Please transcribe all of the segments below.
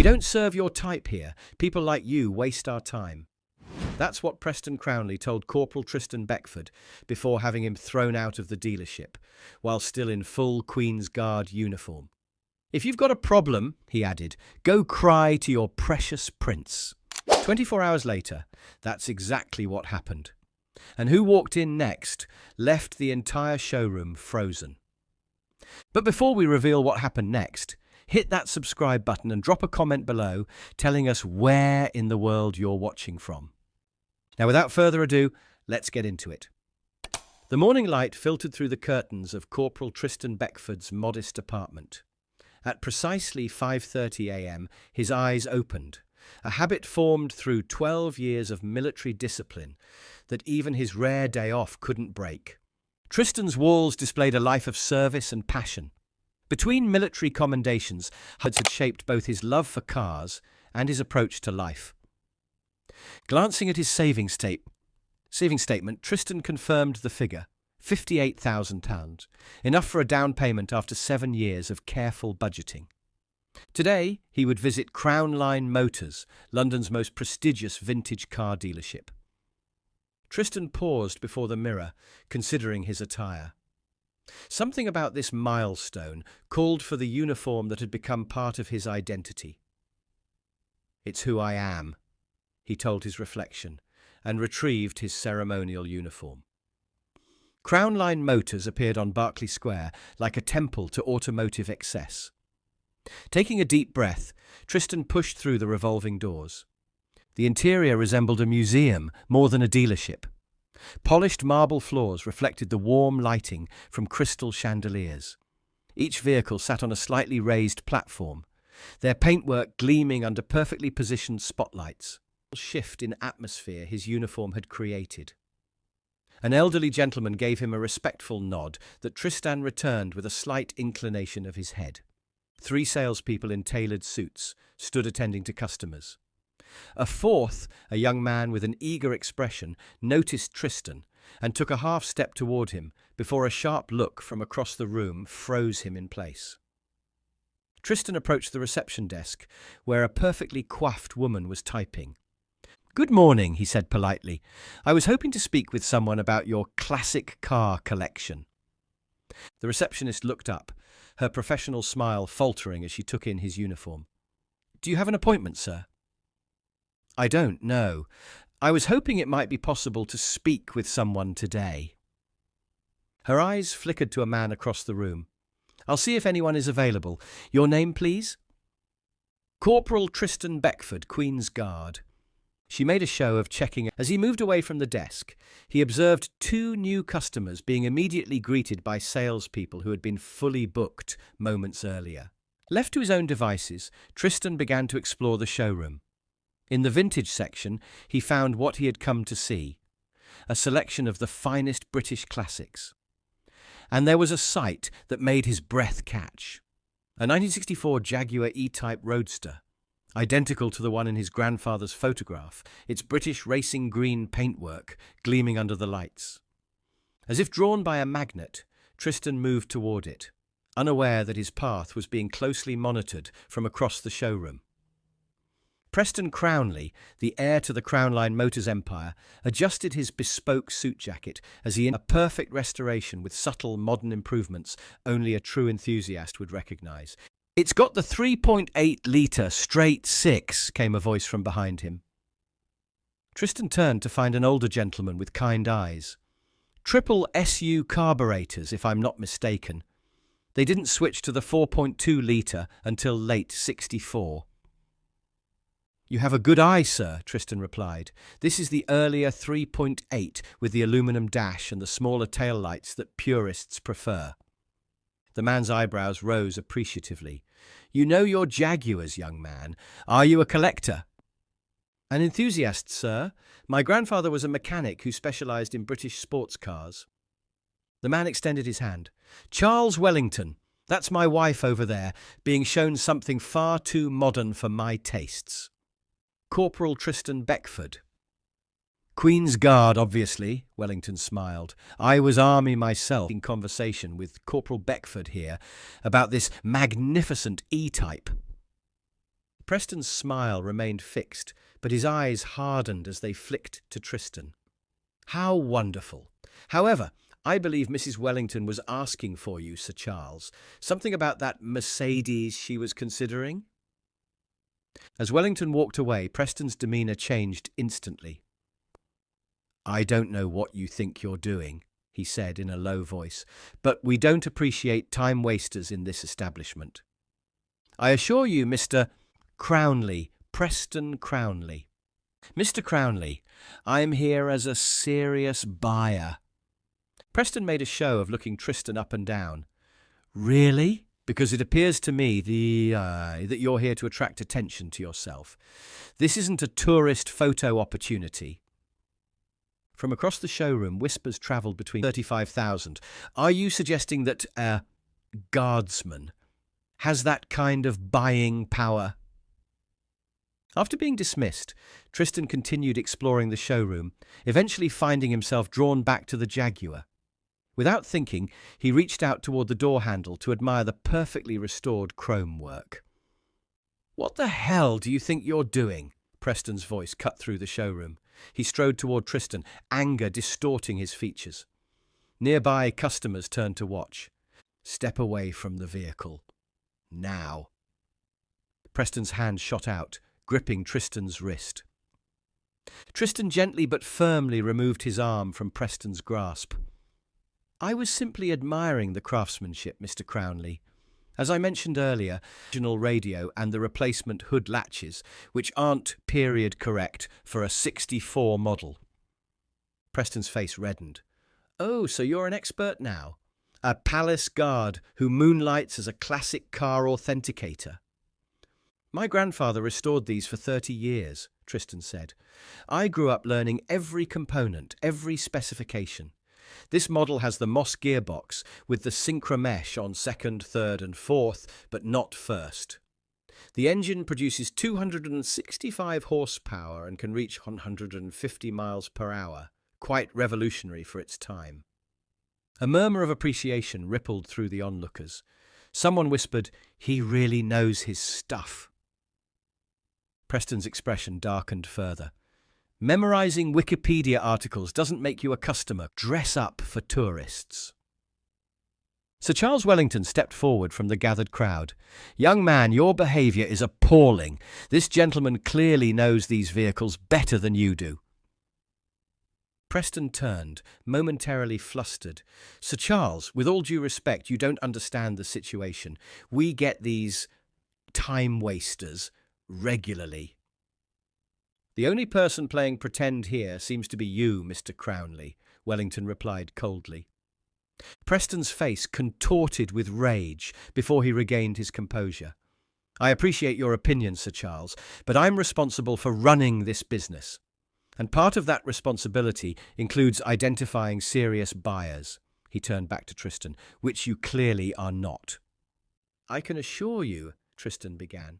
don't serve your type here. People like you waste our time." That's what Preston Crownley told Corporal Tristan Beckford before having him thrown out of the dealership, while still in full Queen's Guard uniform. "If you've got a problem," he added, "go cry to your precious prince." 24 hours later, that's exactly what happened. And who walked in next left the entire showroom frozen. But before we reveal what happened next, hit that subscribe button and drop a comment below telling us where in the world you're watching from. Now, without further ado, let's get into it. The morning light filtered through the curtains of Corporal Tristan Beckford's modest apartment. At precisely 5:30 a.m., his eyes opened, a habit formed through 12 years of military discipline that even his rare day off couldn't break. Tristan's walls displayed a life of service and passion. Between military commendations, HUDs had shaped both his love for cars and his approach to life. Glancing at his saving statement, Tristan confirmed the figure, £58,000, enough for a down payment after 7 years of careful budgeting. Today, he would visit Crown Line Motors, London's most prestigious vintage car dealership. Tristan paused before the mirror, considering his attire. Something about this milestone called for the uniform that had become part of his identity. "It's who I am," he told his reflection, and retrieved his ceremonial uniform. Crown Line Motors appeared on Berkeley Square like a temple to automotive excess. Taking a deep breath, Tristan pushed through the revolving doors. The interior resembled a museum more than a dealership. Polished marble floors reflected the warm lighting from crystal chandeliers. Each vehicle sat on a slightly raised platform, their paintwork gleaming under perfectly positioned spotlights. Shift in atmosphere his uniform had created. An elderly gentleman gave him a respectful nod that Tristan returned with a slight inclination of his head. 3 salespeople in tailored suits stood attending to customers. A fourth, a young man with an eager expression, noticed Tristan and took a half step toward him before a sharp look from across the room froze him in place. Tristan approached the reception desk, where a perfectly coiffed woman was typing. "Good morning," he said politely. "I was hoping to speak with someone about your classic car collection." The receptionist looked up, her professional smile faltering as she took in his uniform. "Do you have an appointment, sir?" "I don't know. I was hoping it might be possible to speak with someone today." Her eyes flickered to a man across the room. "I'll see if anyone is available. Your name, please?" "Corporal Tristan Beckford, Queen's Guard." She made a show of checking. As he moved away from the desk, he observed 2 new customers being immediately greeted by salespeople who had been fully booked moments earlier. Left to his own devices, Tristan began to explore the showroom. In the vintage section, he found what he had come to see, a selection of the finest British classics. And there was a sight that made his breath catch. A 1964 Jaguar E-Type Roadster, identical to the one in his grandfather's photograph, its British racing green paintwork gleaming under the lights. As if drawn by a magnet, Tristan moved toward it, unaware that his path was being closely monitored from across the showroom. Preston Crownley, the heir to the Crown Line Motors empire, adjusted his bespoke suit jacket as he in a perfect restoration with subtle modern improvements only a true enthusiast would recognize. "It's got the 3.8-litre straight 6, came a voice from behind him. Tristan turned to find an older gentleman with kind eyes. "Triple SU carburetors, if I'm not mistaken. They didn't switch to the 4.2-litre until late 64. "You have a good eye, sir," Tristan replied. "This is the earlier 3.8 with the aluminum dash and the smaller taillights that purists prefer." The man's eyebrows rose appreciatively. "You know your Jaguars, young man. Are you a collector?" "An enthusiast, sir. My grandfather was a mechanic who specialised in British sports cars." The man extended his hand. "Charles Wellington. That's my wife over there, being shown something far too modern for my tastes." "Corporal Tristan Beckford." "Queen's Guard, obviously," Wellington smiled. "I was Army myself, in conversation with Corporal Beckford here about this magnificent E-Type." Preston's smile remained fixed, but his eyes hardened as they flicked to Tristan. How wonderful. However, I believe Mrs. Wellington was asking for you, Sir Charles. Something about that Mercedes she was considering? As Wellington walked away, Preston's demeanour changed instantly. I don't know what you think you're doing, he said in a low voice, but we don't appreciate time wasters in this establishment. I assure you, Mr. Crownley, Preston Crownley. Mr. Crownley, I am here as a serious buyer. Preston made a show of looking Tristan up and down. Really? Because it appears to me that you're here to attract attention to yourself. This isn't a tourist photo opportunity. From across the showroom, whispers travelled between 35,000. Are you suggesting that a guardsman has that kind of buying power? After being dismissed, Tristan continued exploring the showroom, eventually finding himself drawn back to the Jaguar. Without thinking, he reached out toward the door handle to admire the perfectly restored chrome work. What the hell do you think you're doing? Preston's voice cut through the showroom. He strode toward Tristan, anger distorting his features. Nearby, customers turned to watch. Step away from the vehicle. Now. Preston's hand shot out, gripping Tristan's wrist. Tristan gently but firmly removed his arm from Preston's grasp. I was simply admiring the craftsmanship, Mr. Crownley. As I mentioned earlier, original radio and the replacement hood latches, which aren't period correct for a 64 model. Preston's face reddened. Oh, so you're an expert now? A palace guard who moonlights as a classic car authenticator. My grandfather restored these for 30 years, Tristan said. I grew up learning every component, every specification. This model has the Moss gearbox with the Synchro mesh on second, third and fourth, but not first. The engine produces 265 horsepower and can reach 150 miles per hour, quite revolutionary for its time. A murmur of appreciation rippled through the onlookers. Someone whispered, "He really knows his stuff." Preston's expression darkened further. Memorizing Wikipedia articles doesn't make you a customer. Dress up for tourists. Sir Charles Wellington stepped forward from the gathered crowd. Young man, your behaviour is appalling. This gentleman clearly knows these vehicles better than you do. Preston turned, momentarily flustered. Sir Charles, with all due respect, you don't understand the situation. We get these time wasters regularly. The only person playing pretend here seems to be you, Mr. Crownley, Wellington replied coldly. Preston's face contorted with rage before he regained his composure. I appreciate your opinion, Sir Charles, but I'm responsible for running this business. And part of that responsibility includes identifying serious buyers, he turned back to Tristan, which you clearly are not. I can assure you, Tristan began.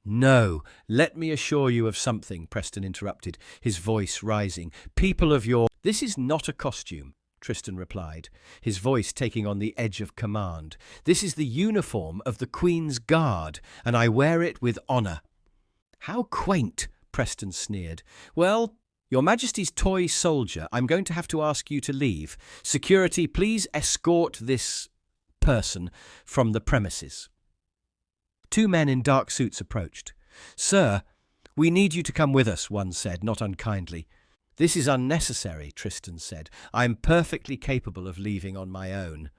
No, let me assure you of something, Preston interrupted, his voice rising. People of your... This is not a costume, Tristan replied, his voice taking on the edge of command. This is the uniform of the Queen's Guard, and I wear it with honour. How quaint, Preston sneered. Well, Your Majesty's toy soldier, I'm going to have to ask you to leave. Security, please escort this person from the premises. Two men in dark suits approached. Sir, we need you to come with us, one said, not unkindly. This is unnecessary, Tristan said. I'm perfectly capable of leaving on my own.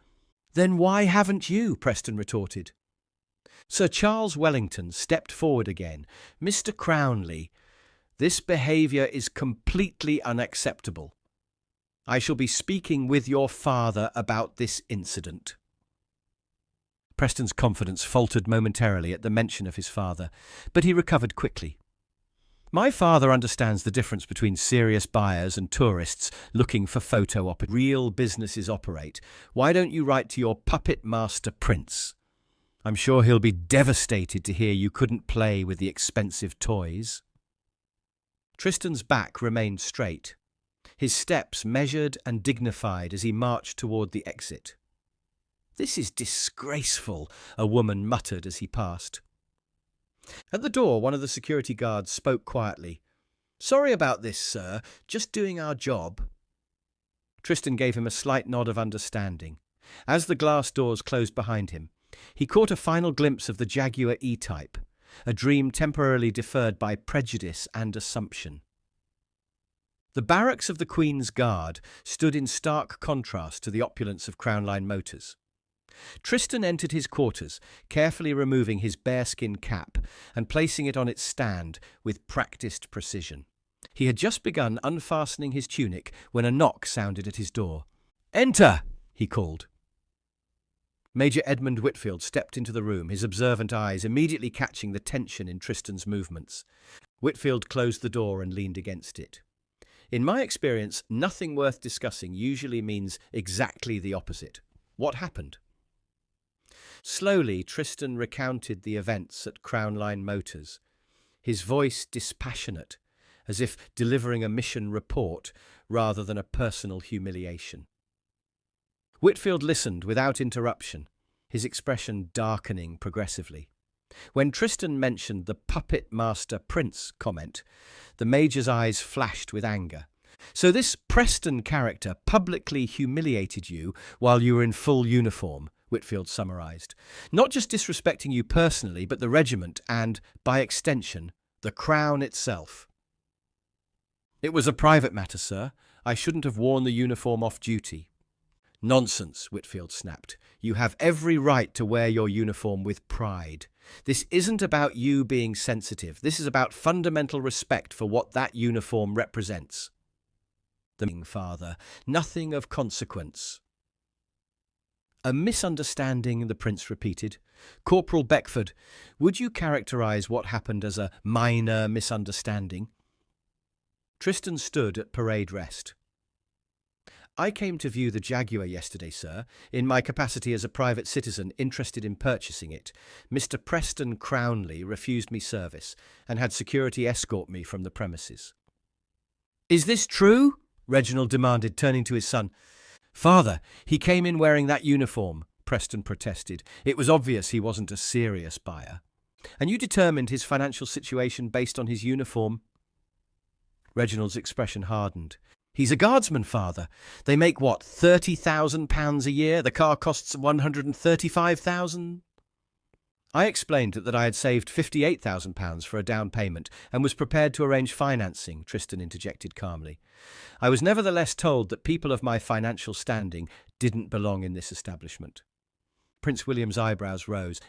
Then why haven't you? Preston retorted. Sir Charles Wellington stepped forward again. Mr. Crownley, this behaviour is completely unacceptable. I shall be speaking with your father about this incident. Preston's confidence faltered momentarily at the mention of his father, but he recovered quickly. My father understands the difference between serious buyers and tourists looking for photo op. Real businesses operate. Why don't you write to your puppet master Prince? I'm sure he'll be devastated to hear you couldn't play with the expensive toys. Tristan's back remained straight, his steps measured and dignified as he marched toward the exit. This is disgraceful, a woman muttered as he passed. At the door, one of the security guards spoke quietly. "Sorry about this, sir. Just doing our job." Tristan gave him a slight nod of understanding. As the glass doors closed behind him, he caught a final glimpse of the Jaguar E-Type, a dream temporarily deferred by prejudice and assumption. The barracks of the Queen's Guard stood in stark contrast to the opulence of Crownline Motors. Tristan entered his quarters, carefully removing his bearskin cap and placing it on its stand with practiced precision. He had just begun unfastening his tunic when a knock sounded at his door. "Enter!" he called. Major Edmund Whitfield stepped into the room, his observant eyes immediately catching the tension in Tristan's movements. Whitfield closed the door and leaned against it. "In my experience, nothing worth discussing usually means exactly the opposite. What happened?" Slowly, Tristan recounted the events at Crownline Motors, his voice dispassionate, as if delivering a mission report rather than a personal humiliation. Whitfield listened without interruption, his expression darkening progressively. When Tristan mentioned the puppet master prince comment, the Major's eyes flashed with anger. "So this Preston character publicly humiliated you while you were in full uniform," Whitfield summarized. "Not just disrespecting you personally, but the regiment and, by extension, the Crown itself." "It was a private matter, sir. I shouldn't have worn the uniform off duty." "Nonsense," Whitfield snapped. "You have every right to wear your uniform with pride. This isn't about you being sensitive. This is about fundamental respect for what that uniform represents." "The father, nothing of consequence." "A misunderstanding," the prince repeated. "Corporal Beckford, would you characterize what happened as a minor misunderstanding?" Tristan stood at parade rest. "I came to view the Jaguar yesterday, sir, in my capacity as a private citizen interested in purchasing it. Mr. Preston Crownley refused me service and had security escort me from the premises." "Is this true?" Reginald demanded, turning to his son. "Father, he came in wearing that uniform," Preston protested. "It was obvious he wasn't a serious buyer." "And you determined his financial situation based on his uniform?" Reginald's expression hardened. "He's a guardsman, father. They make, what, £30,000 a year? The car costs £135,000? I explained that I had saved £58,000 for a down payment and was prepared to arrange financing, Tristan interjected calmly. I was nevertheless told that people of my financial standing didn't belong in this establishment. Prince William's eyebrows rose.